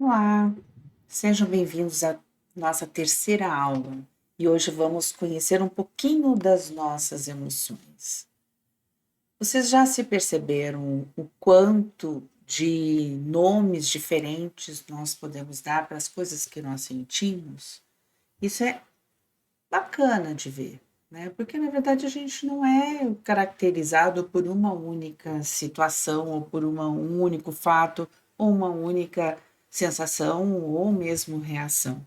Olá, sejam bem-vindos à nossa terceira aula e hoje vamos conhecer um pouquinho das nossas emoções. Vocês já se perceberam o quanto de nomes diferentes nós podemos dar para as coisas que nós sentimos? Isso é bacana de ver, né? Porque na verdade a gente não é caracterizado por uma única situação ou por um único fato ou uma única sensação ou mesmo reação.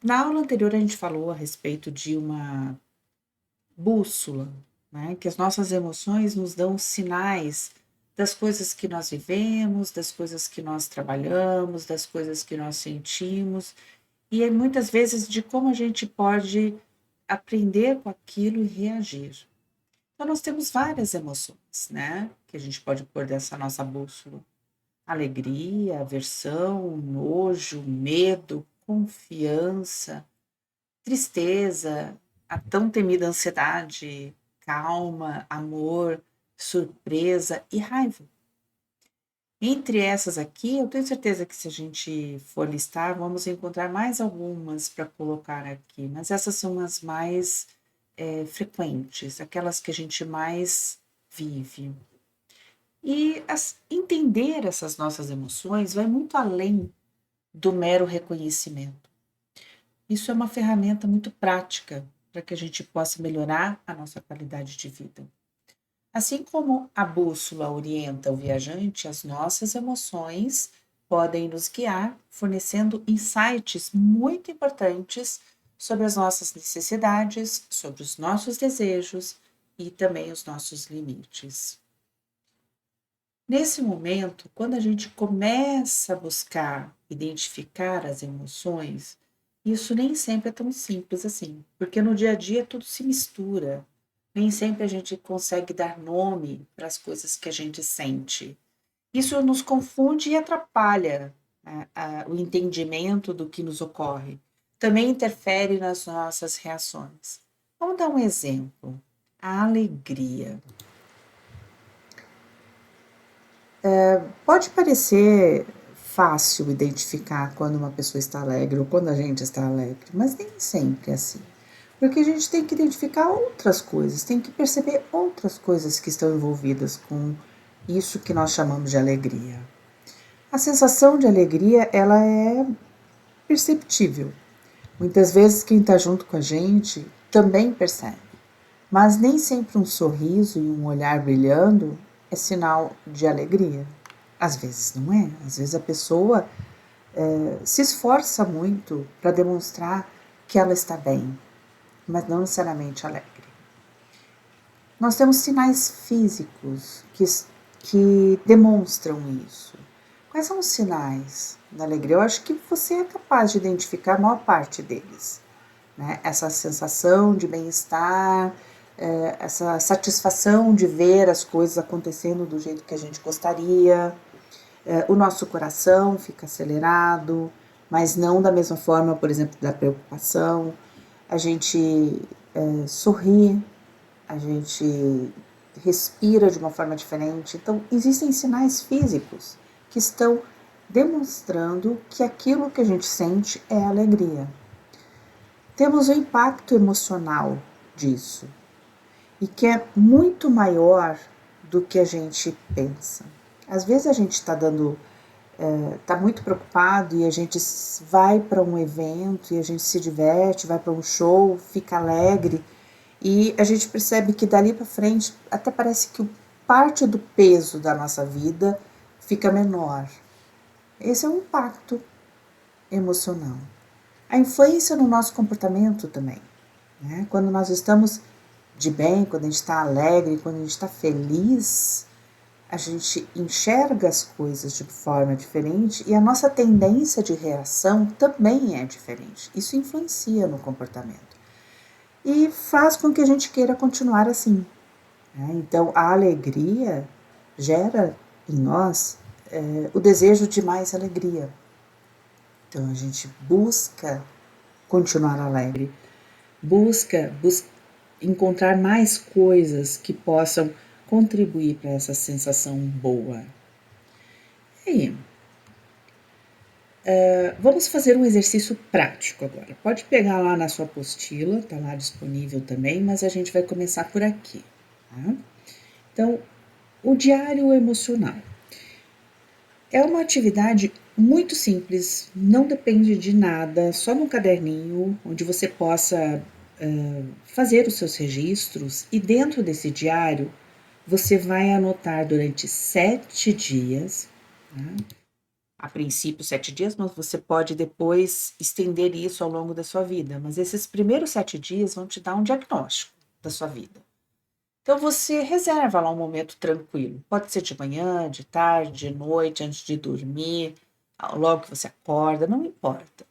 Na aula anterior a gente falou a respeito de uma bússola, né? Que as nossas emoções nos dão sinais das coisas que nós vivemos, das coisas que nós trabalhamos, das coisas que nós sentimos e muitas vezes de como a gente pode aprender com aquilo e reagir. Então nós temos várias emoções, né, que a gente pode pôr dessa nossa bússola. Alegria, aversão, nojo, medo, confiança, tristeza, a tão temida ansiedade, calma, amor, surpresa e raiva. Entre essas aqui, eu tenho certeza que se a gente for listar, vamos encontrar mais algumas para colocar aqui, mas essas são as mais frequentes, aquelas que a gente mais vive. E entender essas nossas emoções vai muito além do mero reconhecimento. Isso é uma ferramenta muito prática para que a gente possa melhorar a nossa qualidade de vida. Assim como a bússola orienta o viajante, as nossas emoções podem nos guiar, fornecendo insights muito importantes sobre as nossas necessidades, sobre os nossos desejos e também os nossos limites. Nesse momento, quando a gente começa a buscar identificar as emoções, isso nem sempre é tão simples assim, porque no dia a dia tudo se mistura. Nem sempre a gente consegue dar nome para as coisas que a gente sente. Isso nos confunde e atrapalha o entendimento do que nos ocorre. Também interfere nas nossas reações. Vamos dar um exemplo. A alegria. Pode parecer fácil identificar quando uma pessoa está alegre ou quando a gente está alegre, mas nem sempre é assim. Porque a gente tem que identificar outras coisas, tem que perceber outras coisas que estão envolvidas com isso que nós chamamos de alegria. A sensação de alegria, ela é perceptível. Muitas vezes quem está junto com a gente também percebe, mas nem sempre um sorriso e um olhar brilhando é sinal de alegria. Às vezes não é, às vezes a pessoa se esforça muito para demonstrar que ela está bem, mas não necessariamente alegre. Nós temos sinais físicos que demonstram isso. Quais são os sinais da alegria? Eu acho que você é capaz de identificar a maior parte deles. Né? Essa sensação de bem-estar, essa satisfação de ver as coisas acontecendo do jeito que a gente gostaria. O nosso coração fica acelerado, mas não da mesma forma, por exemplo, da preocupação. A gente sorri, a gente respira de uma forma diferente. Então, existem sinais físicos que estão demonstrando que aquilo que a gente sente é alegria. Temos o impacto emocional disso e que é muito maior do que a gente pensa. Às vezes a gente está muito preocupado e a gente vai para um evento e a gente se diverte, vai para um show, fica alegre e a gente percebe que dali para frente até parece que parte do peso da nossa vida fica menor. Esse é um impacto emocional. A influência no nosso comportamento também. Né? Quando nós estamos de bem, quando a gente está alegre, quando a gente está feliz, a gente enxerga as coisas de forma diferente e a nossa tendência de reação também é diferente. Isso influencia no comportamento e faz com que a gente queira continuar assim. Né? Então, a alegria gera em nós o desejo de mais alegria. Então, a gente busca continuar alegre, busca encontrar mais coisas que possam contribuir para essa sensação boa. E aí, Vamos fazer um exercício prático agora. Pode pegar lá na sua apostila, tá lá disponível também, mas a gente vai começar por aqui, tá? Então, o diário emocional é uma atividade muito simples, não depende de nada, só num caderninho onde você possa fazer os seus registros e dentro desse diário você vai anotar durante 7 dias, né? A princípio 7 dias, mas você pode depois estender isso ao longo da sua vida. Mas esses primeiros 7 dias vão te dar um diagnóstico da sua vida. Então você reserva lá um momento tranquilo. Pode ser de manhã, de tarde, de noite, antes de dormir, logo que você acorda, não importa.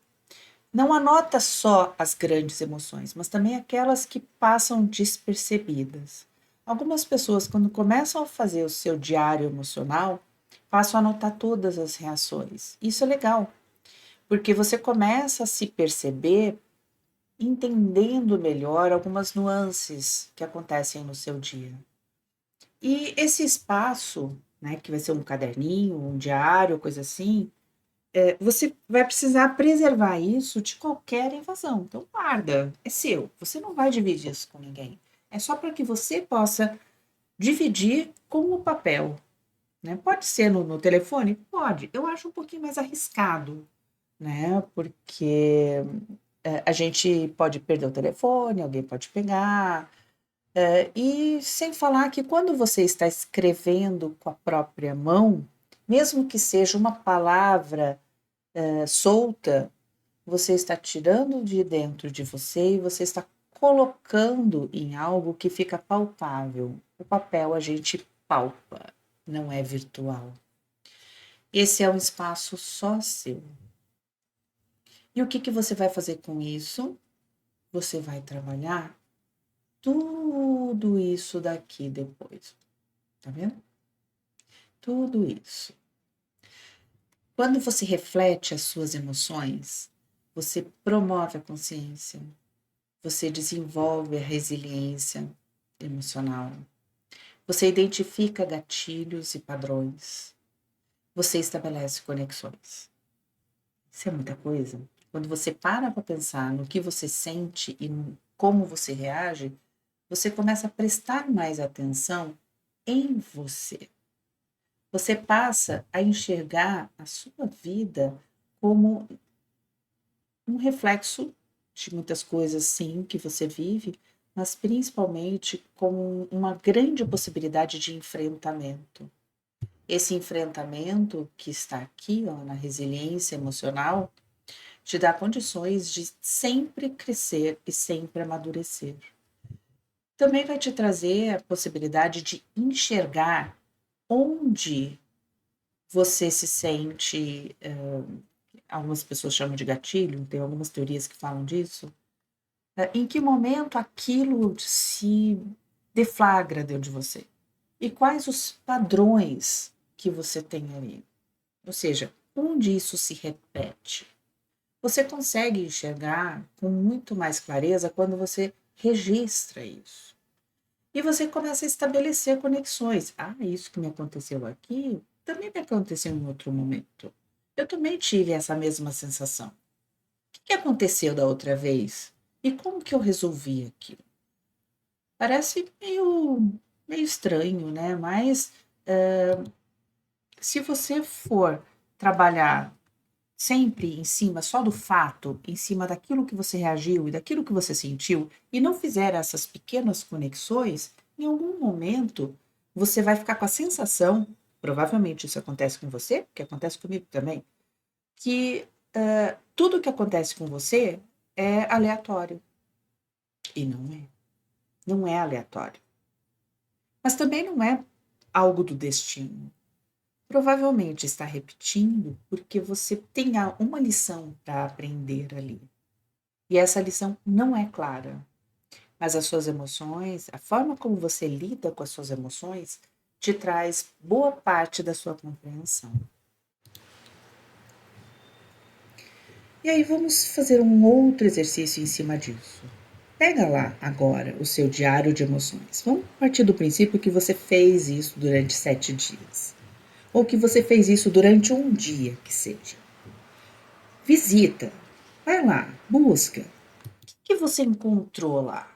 Não anota só as grandes emoções, mas também aquelas que passam despercebidas. Algumas pessoas, quando começam a fazer o seu diário emocional, passam a anotar todas as reações. Isso é legal, porque você começa a se perceber entendendo melhor algumas nuances que acontecem no seu dia. E esse espaço, né, que vai ser um caderninho, um diário, coisa assim, você vai precisar preservar isso de qualquer invasão. Então, guarda, é seu. Você não vai dividir isso com ninguém. É só para que você possa dividir com o papel. Né? Pode ser no telefone? Pode. Eu acho um pouquinho mais arriscado, né? Porque a gente pode perder o telefone, alguém pode pegar. E sem falar que quando você está escrevendo com a própria mão, mesmo que seja uma palavra solta, você está tirando de dentro de você e você está colocando em algo que fica palpável. O papel a gente palpa, não é virtual. Esse é um espaço só seu. E o que você vai fazer com isso? Você vai trabalhar tudo isso daqui depois. Tá vendo? Tudo isso. Quando você reflete as suas emoções, você promove a consciência, você desenvolve a resiliência emocional, você identifica gatilhos e padrões, você estabelece conexões. Isso é muita coisa. Quando você para pensar no que você sente e como você reage, você começa a prestar mais atenção em você. Você passa a enxergar a sua vida como um reflexo de muitas coisas, sim, que você vive, mas principalmente como uma grande possibilidade de enfrentamento. Esse enfrentamento que está aqui, ó, na resiliência emocional, te dá condições de sempre crescer e sempre amadurecer. Também vai te trazer a possibilidade de enxergar onde você se sente, algumas pessoas chamam de gatilho, tem algumas teorias que falam disso, em que momento aquilo se deflagra dentro de você e quais os padrões que você tem ali. Ou seja, onde isso se repete. Você consegue enxergar com muito mais clareza quando você registra isso. E você começa a estabelecer conexões. Ah, isso que me aconteceu aqui também me aconteceu em outro momento. Eu também tive essa mesma sensação. O que aconteceu da outra vez? E como que eu resolvi aquilo? Parece meio estranho, né? Mas se você for trabalhar sempre em cima só do fato, em cima daquilo que você reagiu e daquilo que você sentiu, e não fizer essas pequenas conexões, em algum momento você vai ficar com a sensação, provavelmente isso acontece com você, porque acontece comigo também, que tudo que acontece com você é aleatório. E não é. Não é aleatório. Mas também não é algo do destino. Provavelmente está repetindo porque você tem uma lição para aprender ali. E essa lição não é clara. Mas as suas emoções, a forma como você lida com as suas emoções, te traz boa parte da sua compreensão. E aí vamos fazer um outro exercício em cima disso. Pega lá agora o seu diário de emoções. Vamos partir do princípio que você fez isso durante 7 dias. Ou que você fez isso durante um dia, que seja. Visita, vai lá, busca. O que você encontrou lá?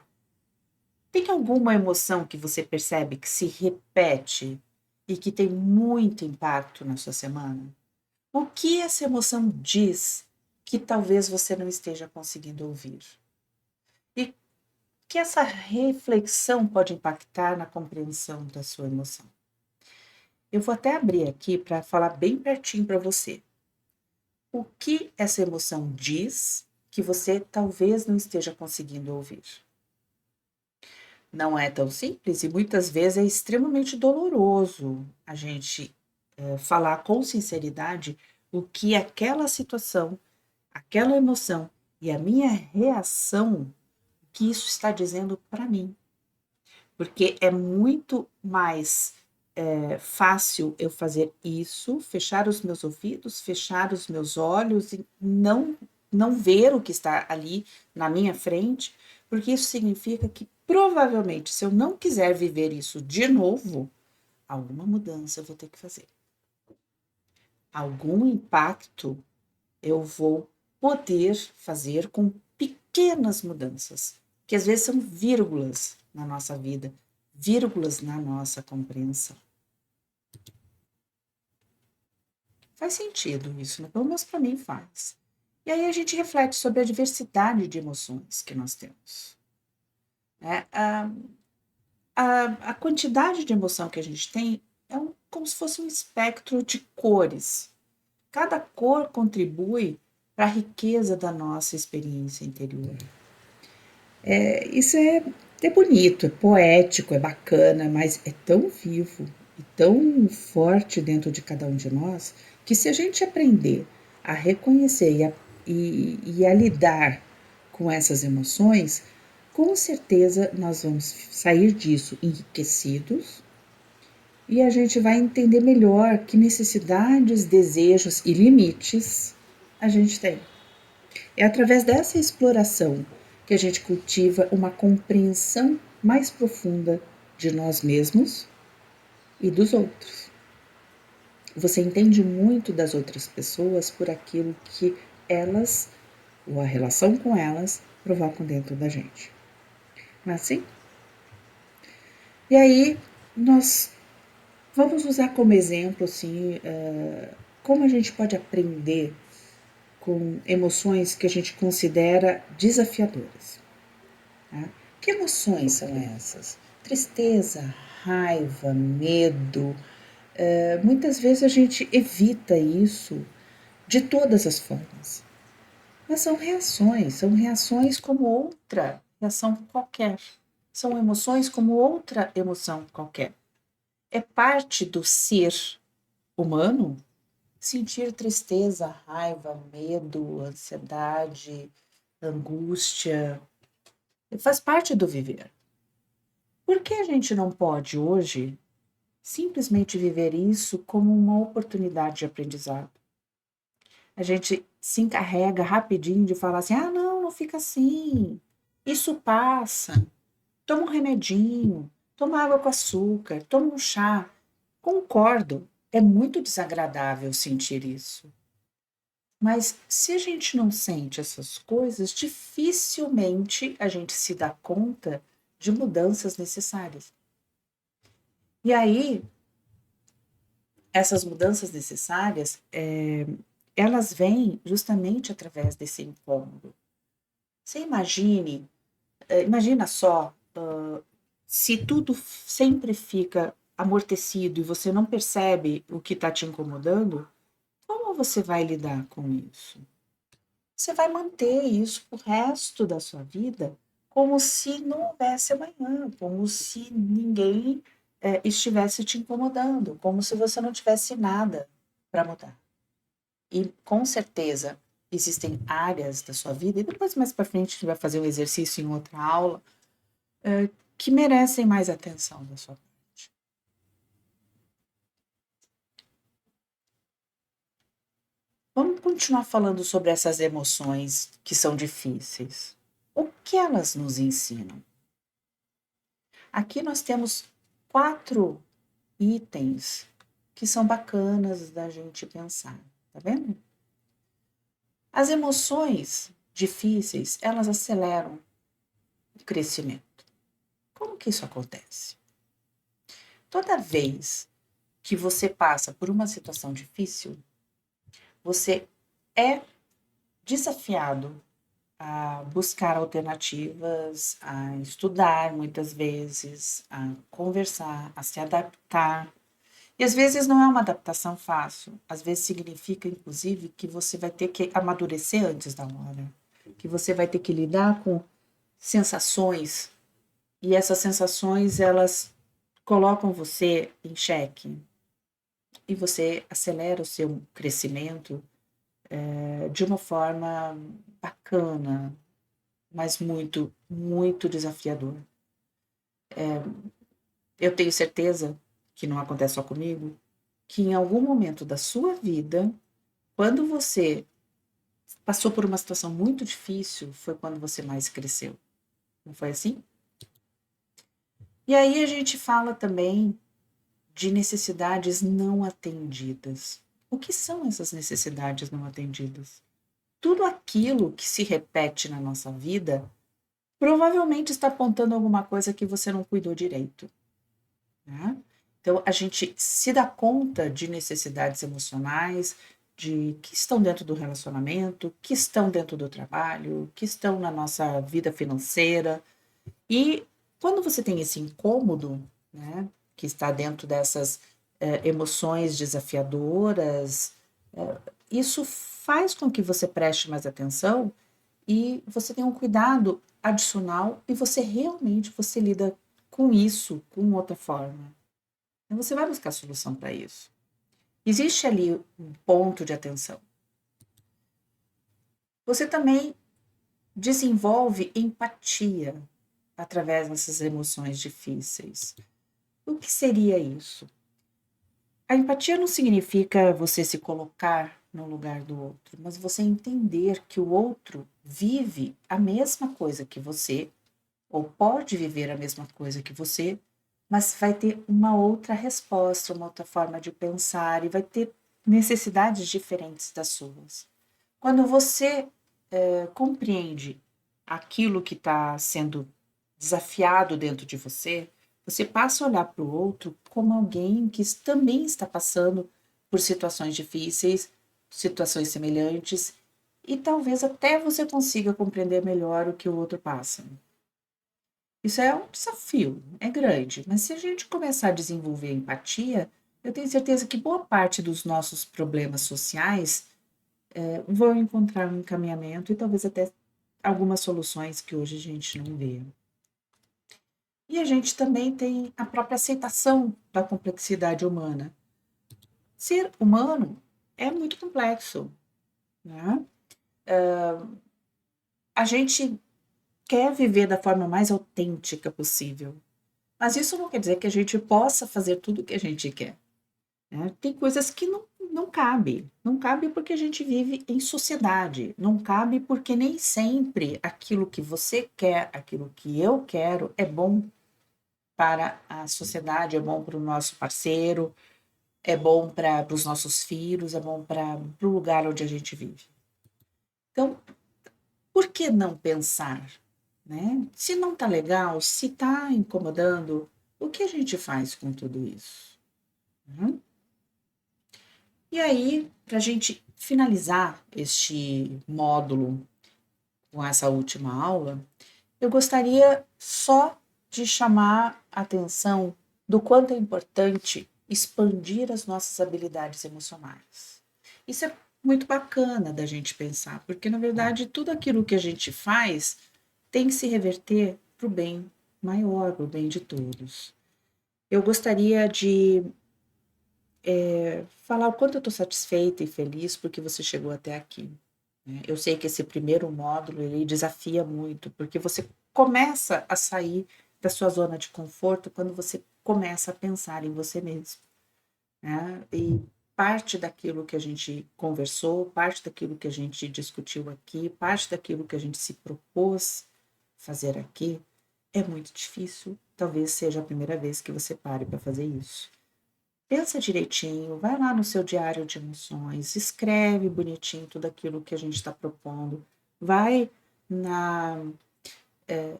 Tem alguma emoção que você percebe que se repete e que tem muito impacto na sua semana? O que essa emoção diz que talvez você não esteja conseguindo ouvir? E que essa reflexão pode impactar na compreensão da sua emoção? Eu vou até abrir aqui para falar bem pertinho para você. O que essa emoção diz que você talvez não esteja conseguindo ouvir? Não é tão simples e muitas vezes é extremamente doloroso a gente falar com sinceridade o que aquela situação, aquela emoção e a minha reação, que isso está dizendo para mim. Porque é muito mais fácil eu fazer isso, fechar os meus ouvidos, fechar os meus olhos e não ver o que está ali na minha frente, porque isso significa que provavelmente, se eu não quiser viver isso de novo, alguma mudança eu vou ter que fazer. Algum impacto eu vou poder fazer com pequenas mudanças, que às vezes são vírgulas na nossa vida, vírgulas na nossa compreensão. Faz sentido isso, né? Pelo menos para mim faz. E aí a gente reflete sobre a diversidade de emoções que nós temos. Né? A quantidade de emoção que a gente tem é como se fosse um espectro de cores. Cada cor contribui para a riqueza da nossa experiência interior. Isso é bonito, é poético, é bacana, mas é tão vivo e tão forte dentro de cada um de nós que se a gente aprender a reconhecer e a lidar com essas emoções, com certeza nós vamos sair disso enriquecidos e a gente vai entender melhor que necessidades, desejos e limites a gente tem. É através dessa exploração que a gente cultiva uma compreensão mais profunda de nós mesmos e dos outros. Você entende muito das outras pessoas por aquilo que elas, ou a relação com elas, provocam dentro da gente. Não é assim? E aí, nós vamos usar como exemplo, assim, como a gente pode aprender com emoções que a gente considera desafiadoras. Tá? Que emoções são essas? Tristeza, raiva, medo. Muitas vezes a gente evita isso de todas as formas. Mas são reações como outra reação qualquer. São emoções como outra emoção qualquer. É parte do ser humano sentir tristeza, raiva, medo, ansiedade, angústia. Faz parte do viver. Por que a gente não pode hoje simplesmente viver isso como uma oportunidade de aprendizado? A gente se encarrega rapidinho de falar assim: ah, não, não fica assim, isso passa, toma um remedinho, toma água com açúcar, toma um chá. Concordo, é muito desagradável sentir isso. Mas se a gente não sente essas coisas, dificilmente a gente se dá conta de mudanças necessárias. E aí, essas mudanças necessárias, elas vêm justamente através desse incômodo. Você imagina só, se tudo sempre fica amortecido e você não percebe o que está te incomodando, como você vai lidar com isso? Você vai manter isso pro resto da sua vida como se não houvesse amanhã, como se ninguém estivesse te incomodando, como se você não tivesse nada para mudar. E com certeza existem áreas da sua vida, e depois mais para frente a gente vai fazer um exercício em outra aula, que merecem mais atenção da sua parte. Vamos continuar falando sobre essas emoções que são difíceis. O que elas nos ensinam? Aqui nós temos 4 itens que são bacanas da gente pensar, tá vendo? As emoções difíceis, elas aceleram o crescimento. Como que isso acontece? Toda vez que você passa por uma situação difícil, você é desafiado a buscar alternativas, a estudar muitas vezes, a conversar, a se adaptar. E às vezes não é uma adaptação fácil, às vezes significa, inclusive, que você vai ter que amadurecer antes da hora, que você vai ter que lidar com sensações, e essas sensações, elas colocam você em xeque, e você acelera o seu crescimento de uma forma bacana, mas muito, muito desafiador. Eu tenho certeza que não acontece só comigo, que em algum momento da sua vida, quando você passou por uma situação muito difícil, foi quando você mais cresceu. Não foi assim? E aí a gente fala também de necessidades não atendidas. O que são essas necessidades não atendidas? Tudo aquilo que se repete na nossa vida provavelmente está apontando alguma coisa que você não cuidou direito, né? Então, a gente se dá conta de necessidades emocionais, de que estão dentro do relacionamento, que estão dentro do trabalho, que estão na nossa vida financeira. E quando você tem esse incômodo, né, que está dentro dessas emoções desafiadoras, isso faz com que você preste mais atenção e você tenha um cuidado adicional e você lida com isso com outra forma. Então você vai buscar solução para isso. Existe ali um ponto de atenção. Você também desenvolve empatia através dessas emoções difíceis. O que seria isso? A empatia não significa você se colocar no lugar do outro, mas você entender que o outro vive a mesma coisa que você, ou pode viver a mesma coisa que você, mas vai ter uma outra resposta, uma outra forma de pensar e vai ter necessidades diferentes das suas. Quando você compreende aquilo que está sendo desafiado dentro de você, você passa a olhar para o outro como alguém que também está passando por situações difíceis, situações semelhantes, e talvez até você consiga compreender melhor o que o outro passa. Isso é um desafio, é grande, mas se a gente começar a desenvolver empatia, eu tenho certeza que boa parte dos nossos problemas sociais vão encontrar um encaminhamento e talvez até algumas soluções que hoje a gente não vê. E a gente também tem a própria aceitação da complexidade humana. Ser humano é muito complexo, né? A gente quer viver da forma mais autêntica possível, mas isso não quer dizer que a gente possa fazer tudo o que a gente quer, né? Tem coisas que não cabe. Não cabe porque a gente vive em sociedade. Não cabe porque nem sempre aquilo que você quer, aquilo que eu quero, é bom para a sociedade, é bom para o nosso parceiro, é bom para os nossos filhos, é bom para o lugar onde a gente vive. Então, por que não pensar, né? Se não está legal, se está incomodando, o que a gente faz com tudo isso? Uhum. E aí, para a gente finalizar este módulo com essa última aula, eu gostaria só de chamar a atenção do quanto é importante expandir as nossas habilidades emocionais. Isso é muito bacana da gente pensar, porque na verdade tudo aquilo que a gente faz tem que se reverter para o bem maior, para o bem de todos. Eu gostaria de falar o quanto eu estou satisfeita e feliz porque você chegou até aqui, né? Eu sei que esse primeiro módulo ele desafia muito, porque você começa a sair da sua zona de conforto quando você começa a pensar em você mesmo, né? E parte daquilo que a gente conversou, parte daquilo que a gente discutiu aqui, parte daquilo que a gente se propôs fazer aqui é muito difícil. Talvez seja a primeira vez que você pare para fazer isso. pensa direitinho, vai lá no seu diário de emoções, escreve bonitinho tudo aquilo que a gente está propondo, vai na,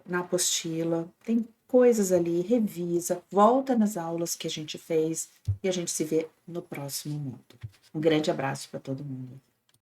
na apostila, tem coisas ali, revisa, volta nas aulas que a gente fez e a gente se vê no próximo módulo. Um grande abraço para todo mundo.